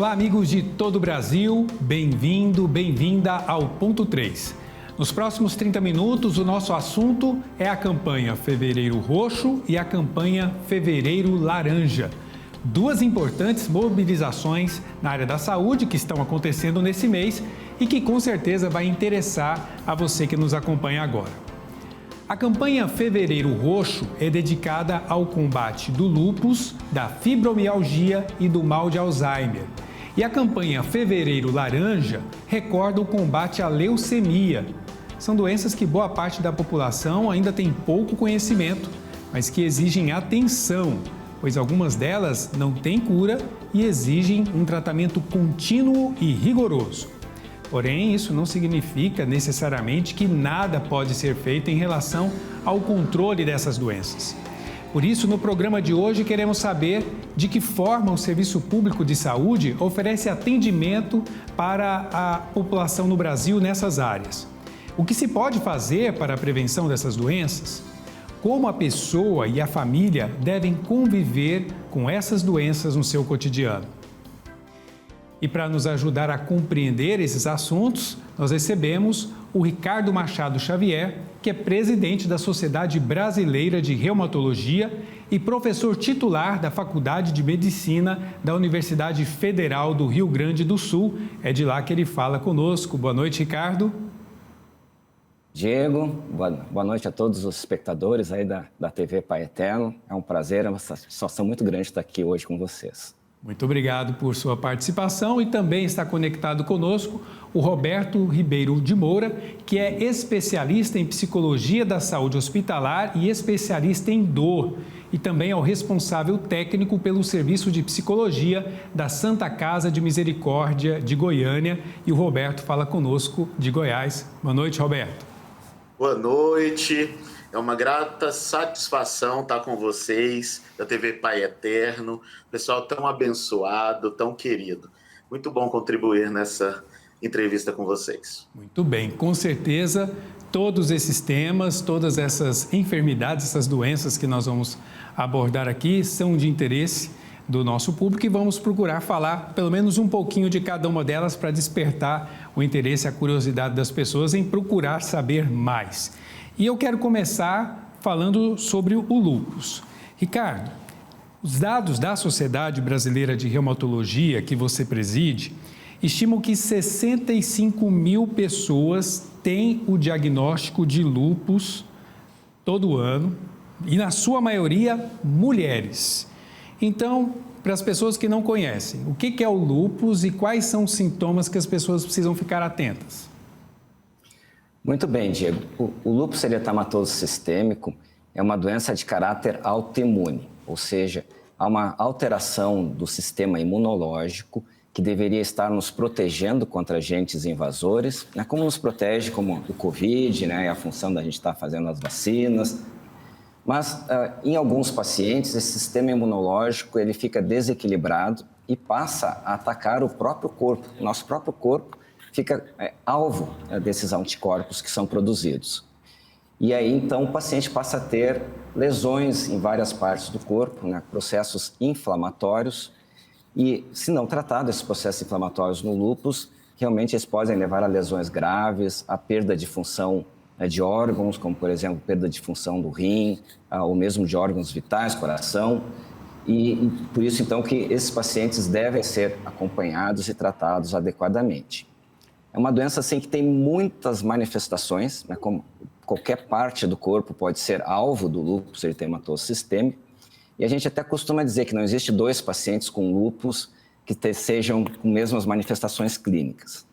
Olá, amigos de todo o Brasil, bem-vindo, bem-vinda ao Ponto 3. Nos próximos 30 minutos, o nosso assunto é a campanha Fevereiro Roxo e a campanha Fevereiro Laranja. Duas importantes mobilizações na área da saúde que estão acontecendo nesse mês e que com certeza vai interessar a você que nos acompanha agora. A campanha Fevereiro Roxo é dedicada ao combate do lúpus, da fibromialgia e do mal de Alzheimer. E a campanha Fevereiro Laranja recorda o combate à leucemia. São doenças que boa parte da população ainda tem pouco conhecimento, mas que exigem atenção, pois algumas delas não têm cura e exigem um tratamento contínuo e rigoroso. Porém, isso não significa necessariamente que nada pode ser feito em relação ao controle dessas doenças. Por isso, no programa de hoje, queremos saber de que forma o Serviço Público de Saúde oferece atendimento para a população no Brasil nessas áreas. O que se pode fazer para a prevenção dessas doenças? Como a pessoa e a família devem conviver com essas doenças no seu cotidiano? E para nos ajudar a compreender esses assuntos, nós recebemos o Ricardo Machado Xavier, que é presidente da Sociedade Brasileira de Reumatologia e professor titular da Faculdade de Medicina da Universidade Federal do Rio Grande do Sul. É de lá que ele fala conosco. Boa noite, Ricardo. Diego, boa noite a todos os espectadores aí da TV Pai Eterno. É um prazer, é uma satisfação muito grande estar aqui hoje com vocês. Muito obrigado por sua participação e também está conectado conosco o Roberto Ribeiro de Moura, que é especialista em psicologia da saúde hospitalar e especialista em dor, e também é o responsável técnico pelo serviço de psicologia da Santa Casa de Misericórdia de Goiânia. E o Roberto fala conosco de Goiás. Boa noite, Roberto. Boa noite. É uma grata satisfação estar com vocês, da TV Pai Eterno, pessoal tão abençoado, tão querido. Muito bom contribuir nessa entrevista com vocês. Muito bem, com certeza todos esses temas, todas essas enfermidades, essas doenças que nós vamos abordar aqui são de interesse do nosso público e vamos procurar falar pelo menos um pouquinho de cada uma delas para despertar o interesse e a curiosidade das pessoas em procurar saber mais. E eu quero começar falando sobre o lúpus. Ricardo, os dados da Sociedade Brasileira de Reumatologia, que você preside, estimam que 65 mil pessoas têm o diagnóstico de lúpus todo ano, e na sua maioria, mulheres. Então, para as pessoas que não conhecem, o que é o lúpus e quais são os sintomas que as pessoas precisam ficar atentas? Muito bem, Diego. O lúpus eritematoso sistêmico é uma doença de caráter autoimune, ou seja, há uma alteração do sistema imunológico que deveria estar nos protegendo contra agentes invasores, né, como nos protege, como o Covid, né, e a função da gente estar fazendo as vacinas. Mas, em alguns pacientes, esse sistema imunológico ele fica desequilibrado e passa a atacar o próprio corpo, o nosso próprio corpo, fica alvo desses anticorpos que são produzidos. E aí, então, o paciente passa a ter lesões em várias partes do corpo, né, processos inflamatórios, e se não tratado esses processos inflamatórios no lúpus, realmente eles podem levar a lesões graves, a perda de função de órgãos, como, por exemplo, perda de função do rim, ou mesmo de órgãos vitais, coração, e por isso, então, que esses pacientes devem ser acompanhados e tratados adequadamente. É uma doença assim que tem muitas manifestações, né, como qualquer parte do corpo pode ser alvo do lúpus eritematoso sistêmico, e a gente até costuma dizer que não existe dois pacientes com lúpus que sejam com mesmas manifestações clínicas.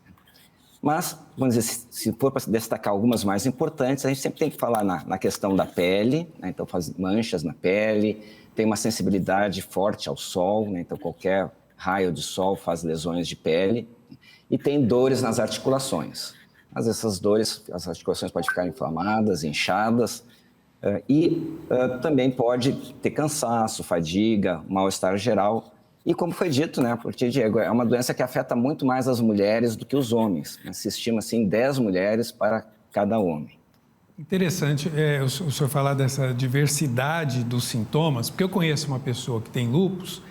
Mas, vamos dizer, se for para destacar algumas mais importantes, a gente sempre tem que falar na questão da pele, né, então faz manchas na pele, tem uma sensibilidade forte ao sol, né, então qualquer raio de sol faz lesões de pele, e tem dores nas articulações. Mas essas dores, as articulações podem ficar inflamadas, inchadas, e também pode ter cansaço, fadiga, mal-estar geral. E como foi dito, né, porque, Diego, é uma doença que afeta muito mais as mulheres do que os homens. Se estima, assim, 10 mulheres para cada homem. Interessante o senhor falar dessa diversidade dos sintomas, porque eu conheço uma pessoa que tem lúpus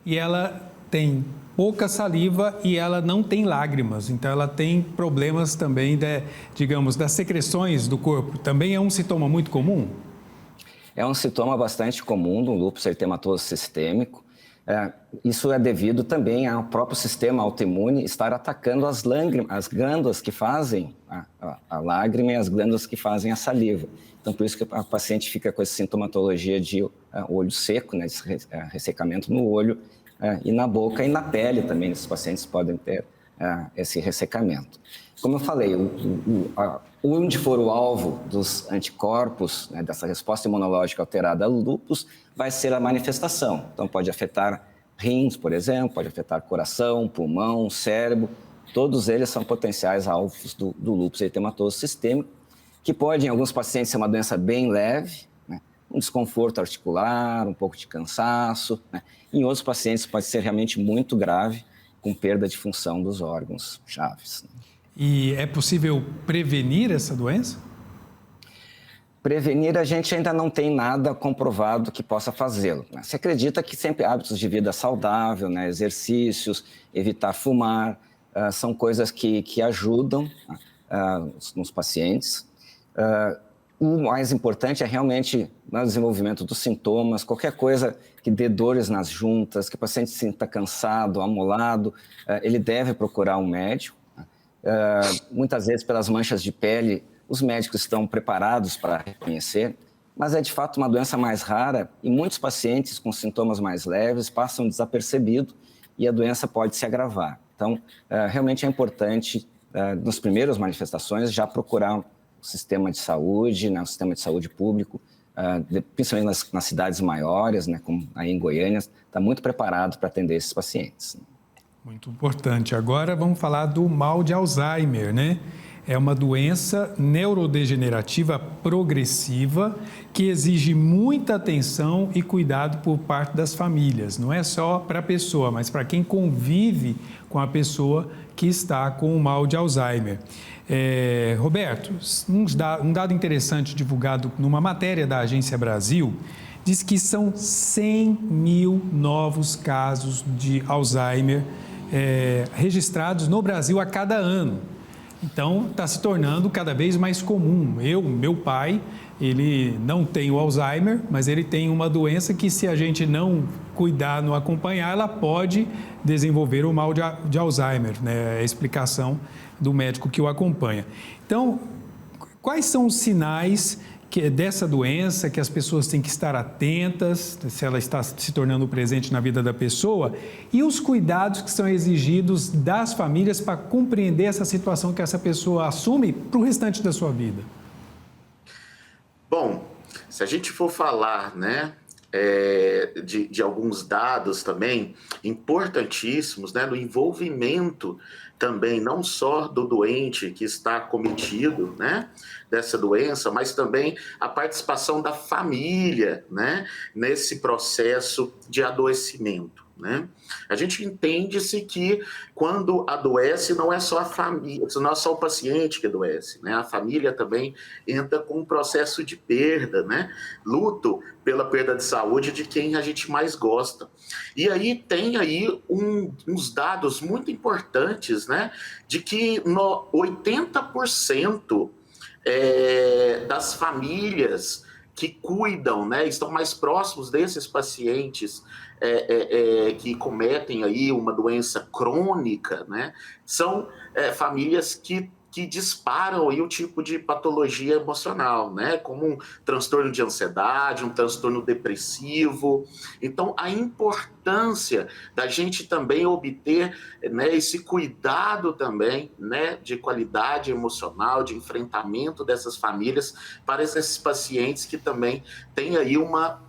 e ela tem pouca saliva e ela não tem lágrimas, então ela tem problemas também, digamos, das secreções do corpo. Também é um sintoma muito comum? É um sintoma bastante comum do lúpus eritematoso sistêmico. Isso é devido também ao próprio sistema autoimune estar atacando as glândulas que fazem a lágrima e as glândulas que fazem a saliva. Então, por isso que a paciente fica com essa sintomatologia de olho seco, né, esse ressecamento no olho, e na boca e na pele também. Esses pacientes podem ter esse ressecamento. Como eu falei, onde for o alvo dos anticorpos, né, dessa resposta imunológica alterada ao lúpus, vai ser a manifestação. Então, pode afetar rins, por exemplo, pode afetar coração, pulmão, cérebro. Todos eles são potenciais alvos do lúpus eritematoso sistêmico, que pode, em alguns pacientes, ser uma doença bem leve, né, um desconforto articular, um pouco de cansaço, né. Em outros pacientes, pode ser realmente muito grave, com perda de função dos órgãos chaves. E é possível prevenir essa doença? Prevenir, a gente ainda não tem nada comprovado que possa fazê-lo, né? Se acredita que sempre hábitos de vida saudável, né, exercícios, evitar fumar, são coisas que ajudam nos pacientes. O mais importante é realmente no desenvolvimento dos sintomas, qualquer coisa que dê dores nas juntas, que o paciente se sinta cansado, amolado, ele deve procurar um médico. Muitas vezes, pelas manchas de pele, os médicos estão preparados para reconhecer, mas é de fato uma doença mais rara e muitos pacientes com sintomas mais leves passam desapercebido e a doença pode se agravar. Então, realmente é importante, nas primeiras manifestações, já procurar o sistema de saúde, né, o sistema de saúde público, principalmente nas cidades maiores, né, como aí em Goiânia, está muito preparado para atender esses pacientes. Muito importante. Agora vamos falar do mal de Alzheimer, né? É uma doença neurodegenerativa progressiva que exige muita atenção e cuidado por parte das famílias. Não é só para a pessoa, mas para quem convive com a pessoa que está com o mal de Alzheimer. Roberto, um dado interessante divulgado numa matéria da Agência Brasil diz que são 100 mil novos casos de Alzheimer registrados no Brasil a cada ano. Então, está se tornando cada vez mais comum. Meu pai, ele não tem o Alzheimer, mas ele tem uma doença que, se a gente não cuidar, não acompanhar, ela pode desenvolver o mal de Alzheimer, né? É a explicação do médico que o acompanha. Então, quais são os sinais dessa doença que as pessoas têm que estar atentas, se ela está se tornando presente na vida da pessoa, e os cuidados que são exigidos das famílias para compreender essa situação que essa pessoa assume para o restante da sua vida? Bom, se a gente for falar, né, de alguns dados também importantíssimos, né, no envolvimento também não só do doente que está acometido, né, dessa doença, mas também a participação da família, né, nesse processo de adoecimento, né? A gente entende-se que quando adoece não é só a família, não é só o paciente que adoece, né? A família também entra com um processo de perda, né? Luto pela perda de saúde de quem a gente mais gosta. E aí tem aí uns dados muito importantes, né? De que 80% das famílias que cuidam, né, estão mais próximos desses pacientes que cometem aí uma doença crônica, né, são famílias que disparam aí o tipo de patologia emocional, né, como um transtorno de ansiedade, um transtorno depressivo. Então, a importância da gente também obter, né, esse cuidado também, né, de qualidade emocional, de enfrentamento dessas famílias para esses pacientes que também têm aí uma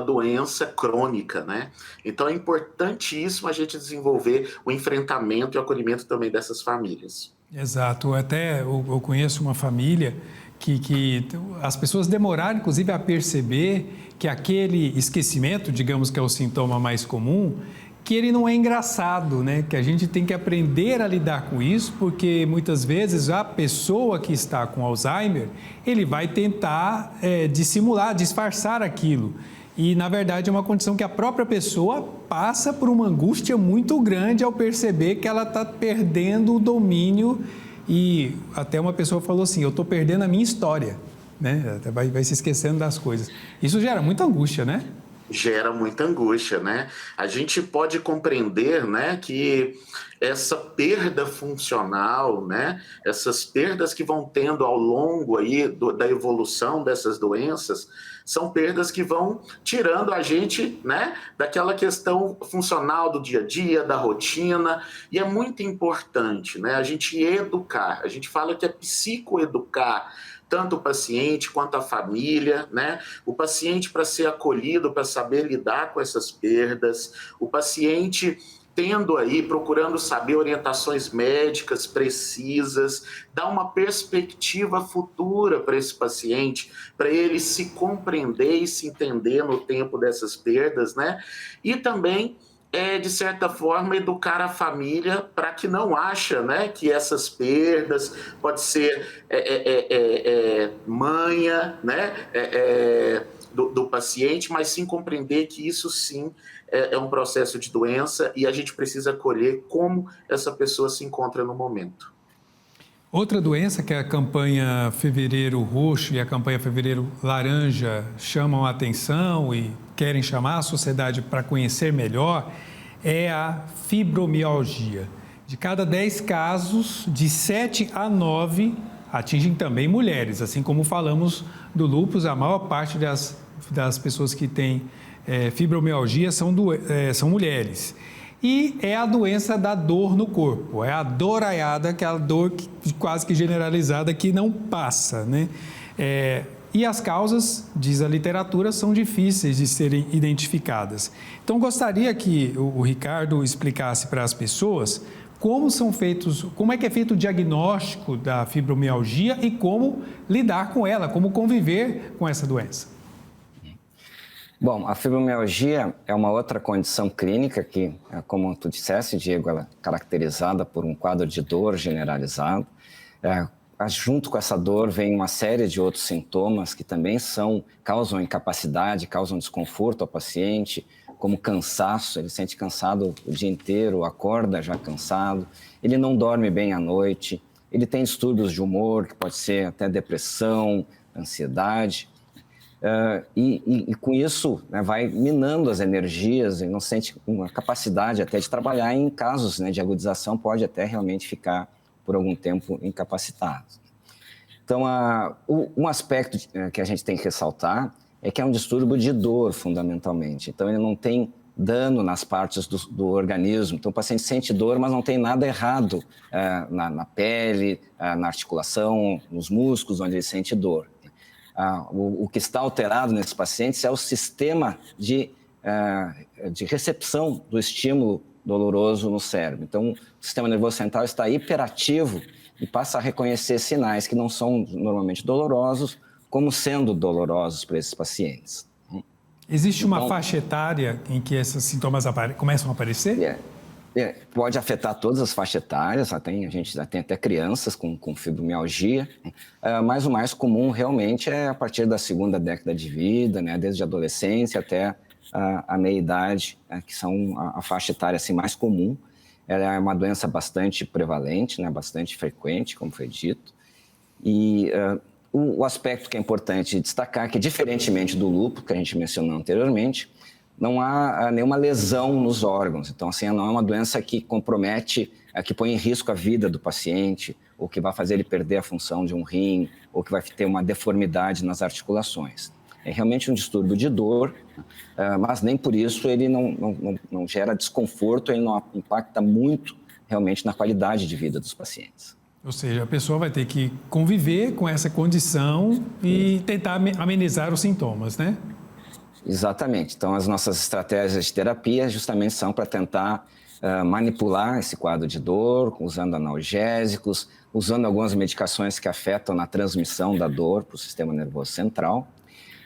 doença crônica, né? Então é importantíssimo a gente desenvolver o enfrentamento e o acolhimento também dessas famílias. Exato. Eu conheço uma família que as pessoas demoraram, inclusive, a perceber que aquele esquecimento, digamos que é o sintoma mais comum, que ele não é engraçado, né? Que a gente tem que aprender a lidar com isso, porque muitas vezes a pessoa que está com Alzheimer, ele vai tentar dissimular, disfarçar aquilo. E, na verdade, é uma condição que a própria pessoa passa por uma angústia muito grande ao perceber que ela está perdendo o domínio. E até uma pessoa falou assim, eu estou perdendo a minha história, né? Vai se esquecendo das coisas. Isso gera muita angústia, né? Gera muita angústia, né? A gente pode compreender, né, que essa perda funcional, né, essas perdas que vão tendo ao longo aí da evolução dessas doenças, são perdas que vão tirando a gente, né, daquela questão funcional do dia a dia, da rotina, e é muito importante, né, a gente educar. A gente fala que é psicoeducar tanto o paciente quanto a família, né? O paciente para ser acolhido, para saber lidar com essas perdas, o paciente tendo aí, procurando saber orientações médicas precisas, dar uma perspectiva futura para esse paciente, para ele se compreender e se entender no tempo dessas perdas, né? E também de certa forma, educar a família para que não acha, né, que essas perdas pode ser manha, né, do paciente, mas sim compreender que isso sim é um processo de doença e a gente precisa acolher como essa pessoa se encontra no momento. Outra doença que a campanha Fevereiro Roxo e a campanha Fevereiro Laranja chamam a atenção e querem chamar a sociedade para conhecer melhor é a fibromialgia. De cada 10 casos, de 7 a 9 atingem também mulheres. Assim como falamos do lúpus, a maior parte das pessoas que têm fibromialgia são mulheres. E é a doença da dor no corpo, é a doraiada, aquela dor quase que generalizada que não passa, né? E as causas, diz a literatura, são difíceis de serem identificadas. Então, gostaria que o Ricardo explicasse para as pessoas como é que é feito o diagnóstico da fibromialgia e como lidar com ela, como conviver com essa doença. Bom, a fibromialgia é uma outra condição clínica que, como tu disseste, Diego, ela é caracterizada por um quadro de dor generalizado. Junto com essa dor vem uma série de outros sintomas que também causam incapacidade, causam desconforto ao paciente, como cansaço, ele se sente cansado o dia inteiro, acorda já cansado, ele não dorme bem à noite, ele tem distúrbios de humor, que pode ser até depressão, ansiedade. E com isso, né, vai minando as energias e não sente uma capacidade até de trabalhar. Em casos, né, de agudização, pode até realmente ficar por algum tempo incapacitado. Então, um aspecto que a gente tem que ressaltar é que é um distúrbio de dor, fundamentalmente. Então, ele não tem dano nas partes do organismo. Então, o paciente sente dor, mas não tem nada errado na pele, na articulação, nos músculos, onde ele sente dor. O que está alterado nesses pacientes é o sistema de recepção do estímulo doloroso no cérebro. Então, o sistema nervoso central está hiperativo e passa a reconhecer sinais que não são normalmente dolorosos, como sendo dolorosos para esses pacientes. Existe uma faixa etária em que esses sintomas começam a aparecer? Pode afetar todas as faixas etárias, a gente já tem até crianças com fibromialgia, mas o mais comum realmente é a partir da segunda década de vida, né, desde a adolescência até a meia-idade, que são a faixa etária assim, mais comum. Ela é uma doença bastante prevalente, né, bastante frequente, como foi dito. E o aspecto que é importante destacar é que, diferentemente do lúpus, que a gente mencionou anteriormente, não há nenhuma lesão nos órgãos. Então, assim, não é uma doença que compromete, que põe em risco a vida do paciente, ou que vai fazer ele perder a função de um rim, ou que vai ter uma deformidade nas articulações. É realmente um distúrbio de dor, mas nem por isso ele não gera desconforto, ele não impacta muito realmente na qualidade de vida dos pacientes. Ou seja, a pessoa vai ter que conviver com essa condição e tentar amenizar os sintomas, né? Exatamente. Então, as nossas estratégias de terapia justamente são para tentar manipular esse quadro de dor, usando analgésicos, usando algumas medicações que afetam na transmissão da dor para o sistema nervoso central.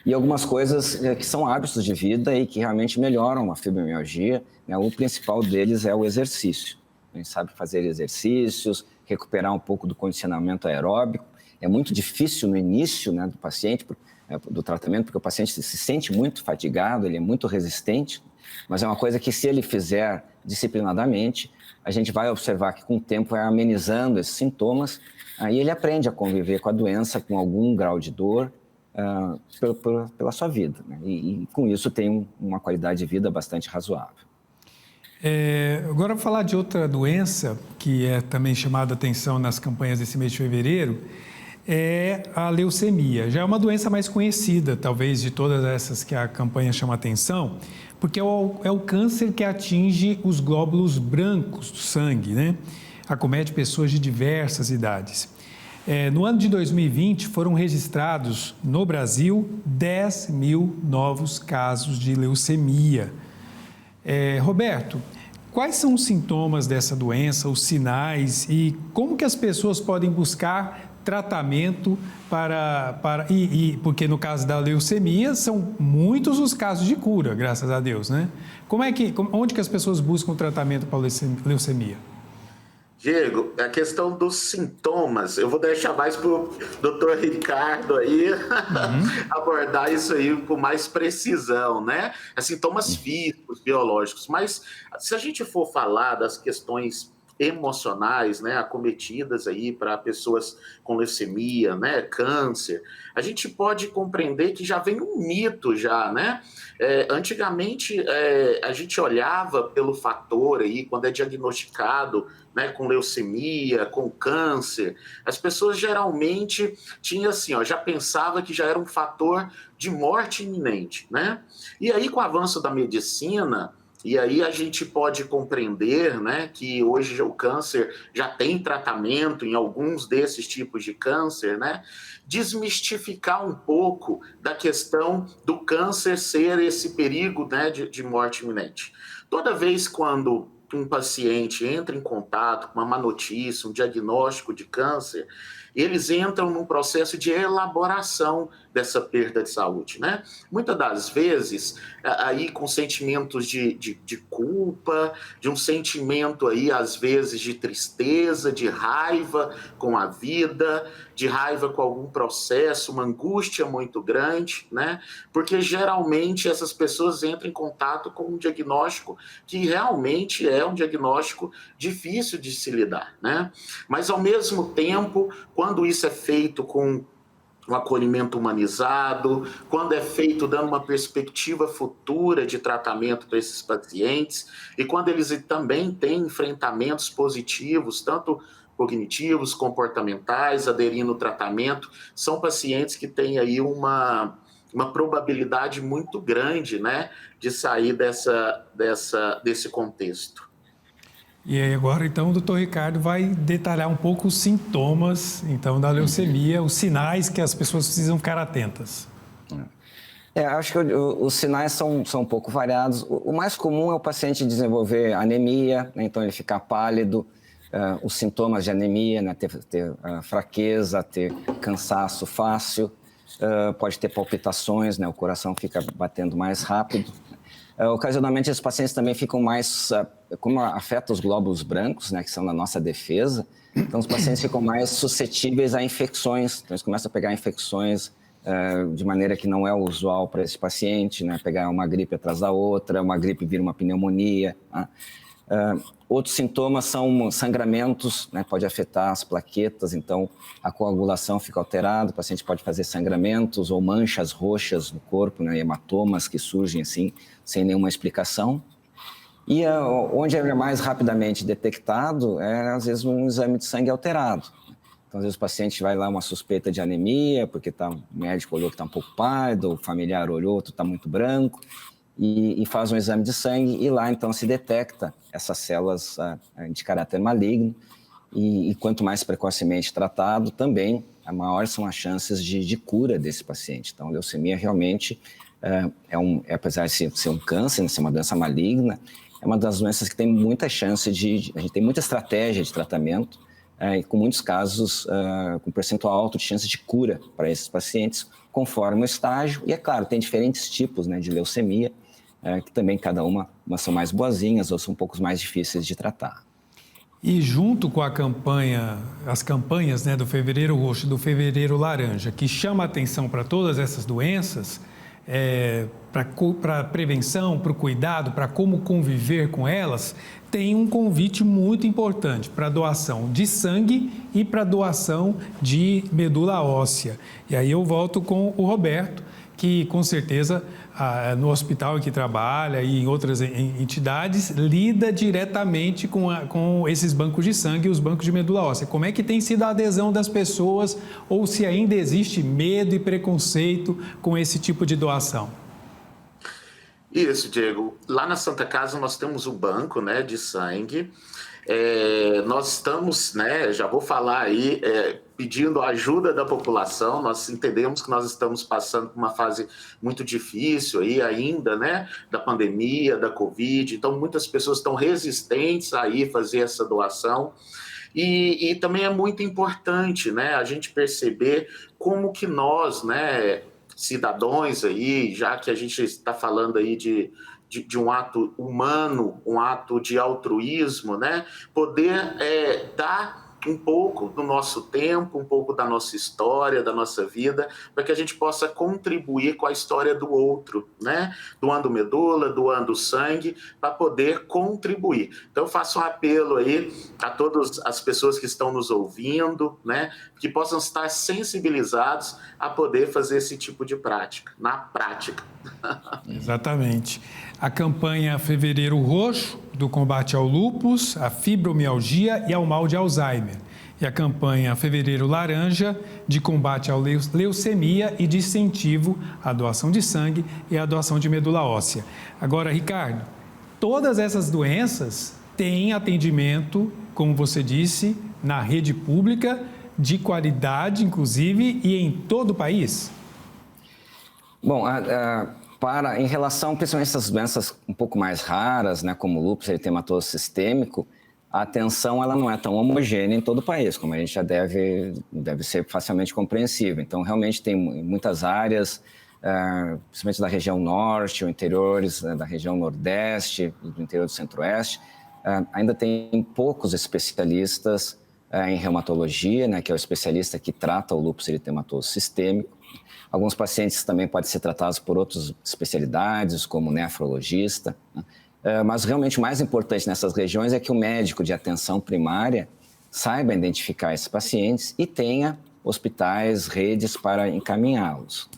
E algumas coisas que são hábitos de vida e que realmente melhoram a fibromialgia, né? O principal deles é o exercício. A gente sabe fazer exercícios, recuperar um pouco do condicionamento aeróbico. É muito difícil no início, né, do paciente, do tratamento, porque o paciente se sente muito fatigado, ele é muito resistente, mas é uma coisa que, se ele fizer disciplinadamente, a gente vai observar que com o tempo vai amenizando esses sintomas, aí ele aprende a conviver com a doença com algum grau de dor pela sua vida, né? E com isso tem uma qualidade de vida bastante razoável. Agora, vou falar de outra doença que é também chamada atenção nas campanhas desse mês de fevereiro, é a leucemia. Já é uma doença mais conhecida, talvez, de todas essas que a campanha chama atenção, porque é o câncer que atinge os glóbulos brancos do sangue, né? Acomete pessoas de diversas idades. No ano de 2020, foram registrados no Brasil 10 mil novos casos de leucemia. Roberto, quais são os sintomas dessa doença, os sinais e como que as pessoas podem buscar tratamento porque no caso da leucemia são muitos os casos de cura, graças a Deus, né? Onde que as pessoas buscam tratamento para a leucemia? Diego, a questão dos sintomas, eu vou deixar mais para o doutor Ricardo aí abordar isso aí com mais precisão, né? Sintomas físicos, biológicos, mas se a gente for falar das questões emocionais, né, acometidas aí para pessoas com leucemia, né, câncer, a gente pode compreender que já vem um mito já, né? Antigamente a gente olhava pelo fator aí, quando é diagnosticado, né, com leucemia, com câncer, as pessoas geralmente tinham assim, já pensava que já era um fator de morte iminente, né? E aí, com o avanço da medicina, e aí a gente pode compreender, né, que hoje o câncer já tem tratamento em alguns desses tipos de câncer, né? Desmistificar um pouco da questão do câncer ser esse perigo, né, de morte iminente. Toda vez quando um paciente entra em contato com uma má notícia, um diagnóstico de câncer, eles entram num processo de elaboração dessa perda de saúde, né? Muitas das vezes, aí com sentimentos de culpa, de um sentimento aí, às vezes, de tristeza, de raiva com a vida, de raiva com algum processo, uma angústia muito grande, né? Porque geralmente essas pessoas entram em contato com um diagnóstico que realmente é um diagnóstico difícil de se lidar, né? Mas, ao mesmo tempo, quando isso é feito com um acolhimento humanizado, quando é feito dando uma perspectiva futura de tratamento para esses pacientes, e quando eles também têm enfrentamentos positivos, tanto cognitivos, comportamentais, aderindo ao tratamento, são pacientes que têm aí uma probabilidade muito grande, né, de sair desse contexto. E aí agora, então, o doutor Ricardo vai detalhar um pouco os sintomas, então, da leucemia, os sinais que as pessoas precisam ficar atentas. Acho que os sinais são um pouco variados. O mais comum é o paciente desenvolver anemia, né? Então ele ficar pálido, os sintomas de anemia, né? ter fraqueza, ter cansaço fácil, pode ter palpitações, né? O coração fica batendo mais rápido. Ocasionalmente, esses pacientes também ficam mais, como afeta os glóbulos brancos, né, que são da nossa defesa, então os pacientes ficam mais suscetíveis a infecções, então eles começam a pegar infecções de maneira que não é usual para esse paciente, né, pegar uma gripe atrás da outra, uma gripe vira uma pneumonia, né? Outros sintomas são sangramentos, né, pode afetar as plaquetas, então a coagulação fica alterada, o paciente pode fazer sangramentos ou manchas roxas no corpo, né, hematomas que surgem assim, sem nenhuma explicação. E onde é mais rapidamente detectado é, às vezes, um exame de sangue alterado. Então, às vezes, o paciente vai lá uma suspeita de anemia, porque o médico olhou que está um pouco pálido, o familiar olhou, está muito branco, e faz um exame de sangue, e lá, então, se detecta essas células de caráter maligno, e quanto mais precocemente tratado, também, maiores são as chances de cura desse paciente. Então, a leucemia realmente, apesar de ser um câncer, de ser uma doença maligna, é uma das doenças que tem muita chance a gente tem muita estratégia de tratamento, e com muitos casos, com percentual alto de chance de cura para esses pacientes, conforme o estágio. E, é claro, tem diferentes tipos, né, de leucemia, que também cada umas são mais boazinhas, ou são um pouco mais difíceis de tratar. E junto com as campanhas, né, do Fevereiro Roxo e do Fevereiro Laranja, que chama a atenção para todas essas doenças, para a prevenção, para o cuidado, para como conviver com elas, tem um convite muito importante para a doação de sangue e para a doação de medula óssea. E aí eu volto com o Roberto, que com certeza no hospital em que trabalha e em outras entidades lida diretamente com esses bancos de sangue e os bancos de medula óssea. Como é que tem sido a adesão das pessoas ou se ainda existe medo e preconceito com esse tipo de doação? Isso, Diego. Lá na Santa Casa nós temos o banco, né, de sangue. Nós estamos, né, já vou falar aí, pedindo a ajuda da população. Nós entendemos que nós estamos passando por uma fase muito difícil aí ainda, né, da pandemia, da Covid. Então, muitas pessoas estão resistentes a ir fazer essa doação. E também é muito importante, né, a gente perceber como que nós, né, cidadãos aí, já que a gente está falando aí de um ato humano, um ato de altruísmo, né? Poder dar um pouco do nosso tempo, um pouco da nossa história, da nossa vida, para que a gente possa contribuir com a história do outro, né? Doando medula, doando sangue, para poder contribuir. Então, eu faço um apelo aí a todas as pessoas que estão nos ouvindo, né? Que possam estar sensibilizados a poder fazer esse tipo de prática, na prática. Exatamente. A campanha Fevereiro Roxo, do combate ao lúpus, à fibromialgia e ao mal de Alzheimer. E a campanha Fevereiro Laranja, de combate à leucemia e de incentivo à doação de sangue e à doação de medula óssea. Agora, Ricardo, todas essas doenças têm atendimento, como você disse, na rede pública, de qualidade, inclusive, e em todo o país? Bom, em relação, principalmente essas doenças um pouco mais raras, né, como o lúpus eritematoso sistêmico, a atenção ela não é tão homogênea em todo o país, como a gente já deve ser facilmente compreensível. Então, realmente tem muitas áreas, principalmente da região norte, ou interiores da região nordeste, do interior do centro-oeste, ainda tem poucos especialistas em reumatologia, né, que é o especialista que trata o lúpus eritematoso sistêmico. Alguns pacientes também podem ser tratados por outras especialidades, como nefrologista, né? Mas realmente o mais importante nessas regiões é que o médico de atenção primária saiba identificar esses pacientes e tenha hospitais, redes para encaminhá-los.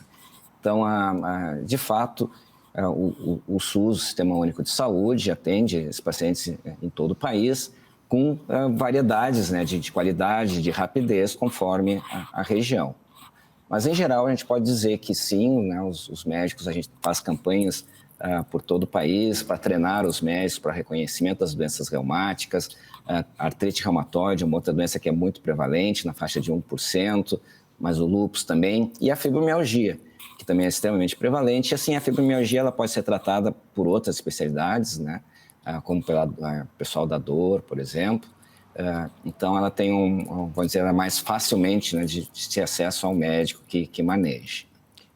Então, de fato, o SUS, o Sistema Único de Saúde, atende esses pacientes em todo o país com variedades, né, de qualidade, de rapidez, conforme a região. Mas, em geral, a gente pode dizer que sim, né, os médicos, a gente faz campanhas por todo o país para treinar os médicos para reconhecimento das doenças reumáticas. Artrite reumatoide é uma outra doença que é muito prevalente, na faixa de 1%, mas o lúpus também. E a fibromialgia, que também é extremamente prevalente. E, assim, a fibromialgia ela pode ser tratada por outras especialidades, né, como pelo pessoal da dor, por exemplo. Então, ela tem vamos dizer, mais facilmente, né, de ter acesso ao médico que maneje.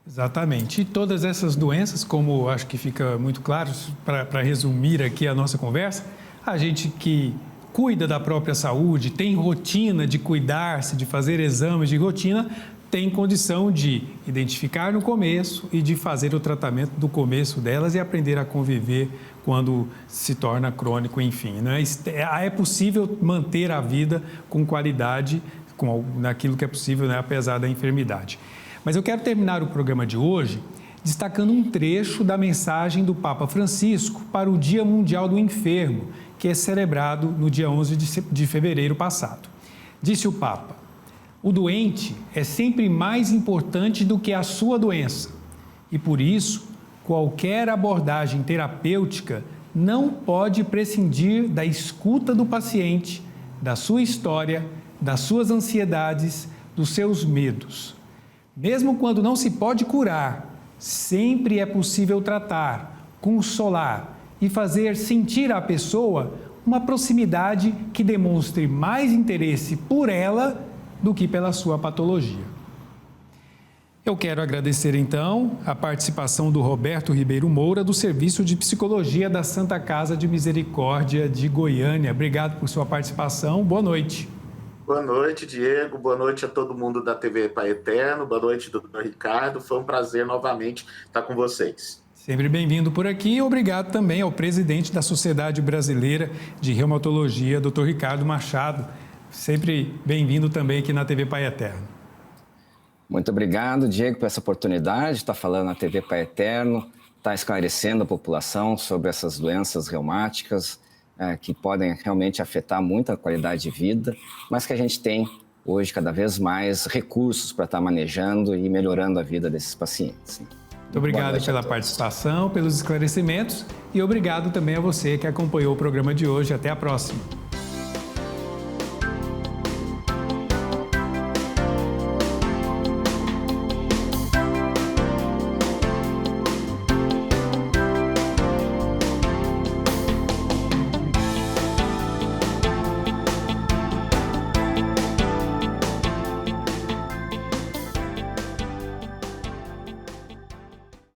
Exatamente. E todas essas doenças, como acho que fica muito claro, para resumir aqui a nossa conversa, a gente que cuida da própria saúde, tem rotina de cuidar-se, de fazer exames de rotina, tem condição de identificar no começo e de fazer o tratamento do começo delas e aprender a conviver quando se torna crônico, enfim, né? É possível manter a vida com qualidade, naquilo que é possível, né, apesar da enfermidade. Mas eu quero terminar o programa de hoje destacando um trecho da mensagem do Papa Francisco para o Dia Mundial do Enfermo, que é celebrado no dia 11 de fevereiro passado. Disse o Papa: o doente é sempre mais importante do que a sua doença e, por isso, qualquer abordagem terapêutica não pode prescindir da escuta do paciente, da sua história, das suas ansiedades, dos seus medos. Mesmo quando não se pode curar, sempre é possível tratar, consolar e fazer sentir à pessoa uma proximidade que demonstre mais interesse por ela do que pela sua patologia. Eu quero agradecer, então, a participação do Roberto Ribeiro Moura, do Serviço de Psicologia da Santa Casa de Misericórdia de Goiânia. Obrigado por sua participação. Boa noite. Boa noite, Diego. Boa noite a todo mundo da TV Pai Eterno. Boa noite, doutor Ricardo. Foi um prazer novamente estar com vocês. Sempre bem-vindo por aqui. Obrigado também ao presidente da Sociedade Brasileira de Reumatologia, doutor Ricardo Machado. Sempre bem-vindo também aqui na TV Pai Eterno. Muito obrigado, Diego, por essa oportunidade de estar falando na TV Pai Eterno, estar esclarecendo a população sobre essas doenças reumáticas que podem realmente afetar muito a qualidade de vida, mas que a gente tem hoje cada vez mais recursos para estar manejando e melhorando a vida desses pacientes. Muito obrigado pela participação, pelos esclarecimentos e obrigado também a você que acompanhou o programa de hoje. Até a próxima.